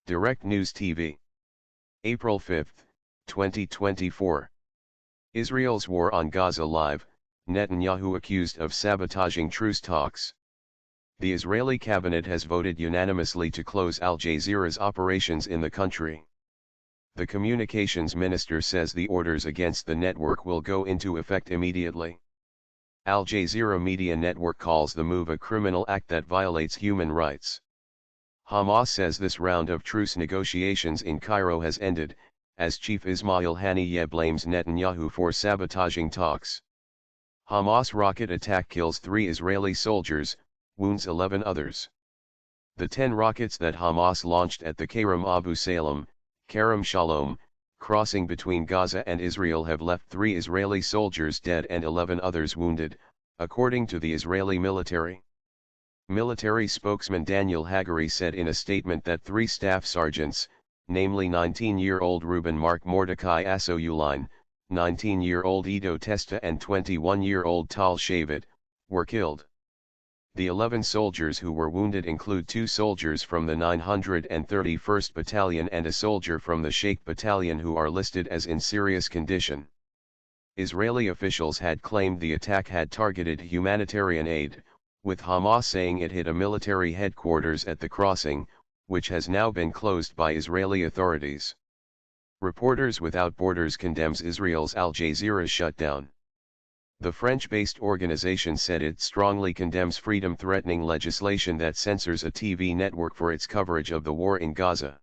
Direct News TV. April 5, 2024. Israel's war on Gaza live, Netanyahu accused of sabotaging truce talks. The Israeli cabinet has voted unanimously to close Al Jazeera's operations in the country. The communications minister says the orders against the network will go into effect immediately. Al Jazeera media network calls the move a criminal act that violates human rights. Hamas says this round of truce negotiations in Cairo has ended, as Chief Ismail Haniyeh blames Netanyahu for sabotaging talks. Hamas rocket attack kills 3 Israeli soldiers, wounds 11 others. The 10 rockets that Hamas launched at the Kerem Abu Salem, Kerem Shalom, crossing between Gaza and Israel have left 3 Israeli soldiers dead and 11 others wounded, according to the Israeli military. Military spokesman Daniel Hagari said in a statement that 3 staff sergeants, namely 19-year-old Reuben Mark Mordecai Asoyuline, 19-year-old Edo Testa and 21-year-old Tal Shavit, were killed. The 11 soldiers who were wounded include 2 soldiers from the 931st Battalion and a soldier from the Sheikh Battalion who are listed as in serious condition. Israeli officials had claimed the attack had targeted humanitarian aid, with Hamas saying it hit a military headquarters at the crossing, which has now been closed by Israeli authorities. Reporters Without Borders condemns Israel's Al Jazeera shutdown. The French-based organization said it strongly condemns freedom-threatening legislation that censors a TV network for its coverage of the war in Gaza.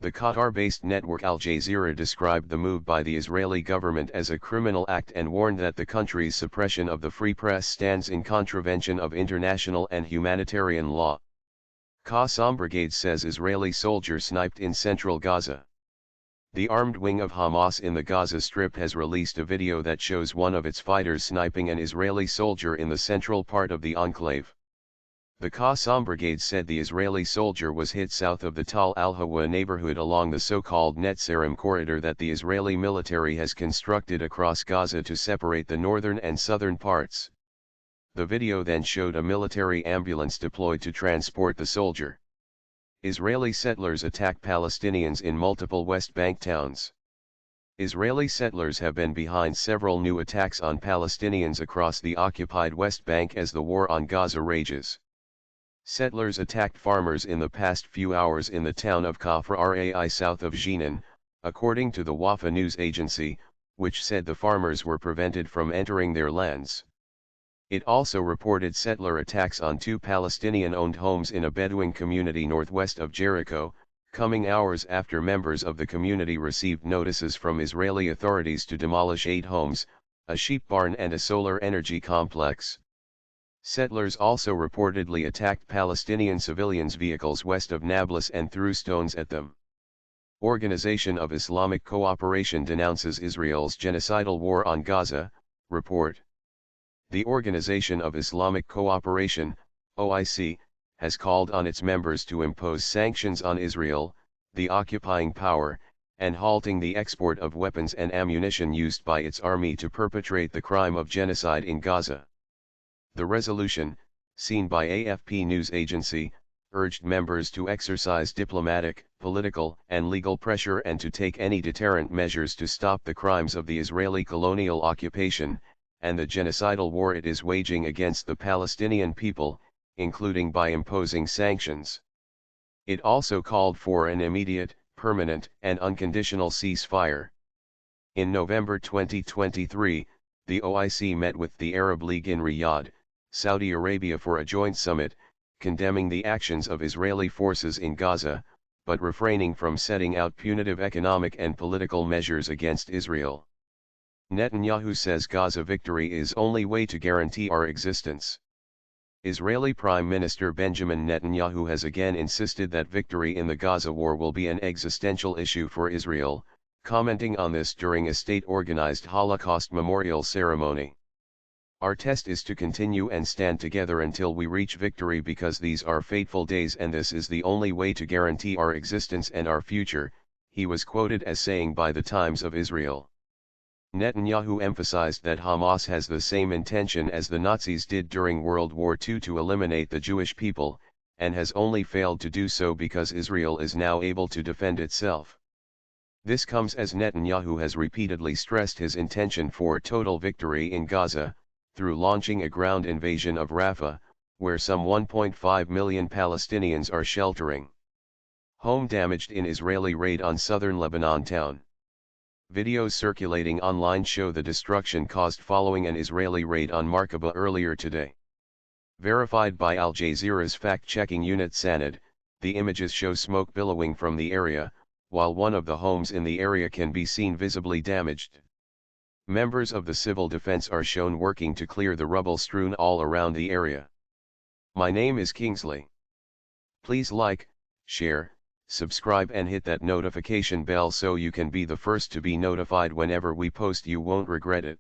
The Qatar-based network Al Jazeera described the move by the Israeli government as a criminal act and warned that the country's suppression of the free press stands in contravention of international and humanitarian law. Qassam Brigade says Israeli soldier sniped in central Gaza. The armed wing of Hamas in the Gaza Strip has released a video that shows one of its fighters sniping an Israeli soldier in the central part of the enclave. The Qassam Brigade said the Israeli soldier was hit south of the Tal al-Hawa neighborhood along the so-called Netzarim corridor that the Israeli military has constructed across Gaza to separate the northern and southern parts. The video then showed a military ambulance deployed to transport the soldier. Israeli settlers attack Palestinians in multiple West Bank towns. Israeli settlers have been behind several new attacks on Palestinians across the occupied West Bank as the war on Gaza rages. Settlers attacked farmers in the past few hours in the town of Kafr Rai south of Jenin, according to the Wafa news agency, which said the farmers were prevented from entering their lands. It also reported settler attacks on 2 Palestinian-owned homes in a Bedouin community northwest of Jericho, coming hours after members of the community received notices from Israeli authorities to demolish 8 homes, a sheep barn and a solar energy complex. Settlers also reportedly attacked Palestinian civilians' vehicles west of Nablus and threw stones at them. Organization of Islamic Cooperation denounces Israel's genocidal war on Gaza, report. The Organization of Islamic Cooperation, OIC, has called on its members to impose sanctions on Israel, the occupying power, and halting the export of weapons and ammunition used by its army to perpetrate the crime of genocide in Gaza. The resolution, seen by AFP news agency, urged members to exercise diplomatic, political, and legal pressure and to take any deterrent measures to stop the crimes of the Israeli colonial occupation, and the genocidal war it is waging against the Palestinian people, including by imposing sanctions. It also called for an immediate, permanent, and unconditional ceasefire. In November 2023, the OIC met with the Arab League in Riyadh, Saudi Arabia for a joint summit, condemning the actions of Israeli forces in Gaza, but refraining from setting out punitive economic and political measures against Israel. Netanyahu says Gaza victory is only way to guarantee our existence. Israeli Prime Minister Benjamin Netanyahu has again insisted that victory in the Gaza war will be an existential issue for Israel, commenting on this during a state-organized Holocaust memorial ceremony. Our test is to continue and stand together until we reach victory because these are fateful days and this is the only way to guarantee our existence and our future, he was quoted as saying by the Times of Israel. Netanyahu emphasized that Hamas has the same intention as the Nazis did during World War II to eliminate the Jewish people, and has only failed to do so because Israel is now able to defend itself. This comes as Netanyahu has repeatedly stressed his intention for total victory in Gaza, through launching a ground invasion of Rafah, where some 1.5 million Palestinians are sheltering. Home damaged in Israeli raid on southern Lebanon town. Videos circulating online show the destruction caused following an Israeli raid on Markaba earlier today. Verified by Al Jazeera's fact-checking unit Sanad, the images show smoke billowing from the area, while one of the homes in the area can be seen visibly damaged. Members of the civil defense are shown working to clear the rubble strewn all around the area. My name is Kingsley. Please like, share, subscribe and hit that notification bell so you can be the first to be notified whenever we post. You won't regret it.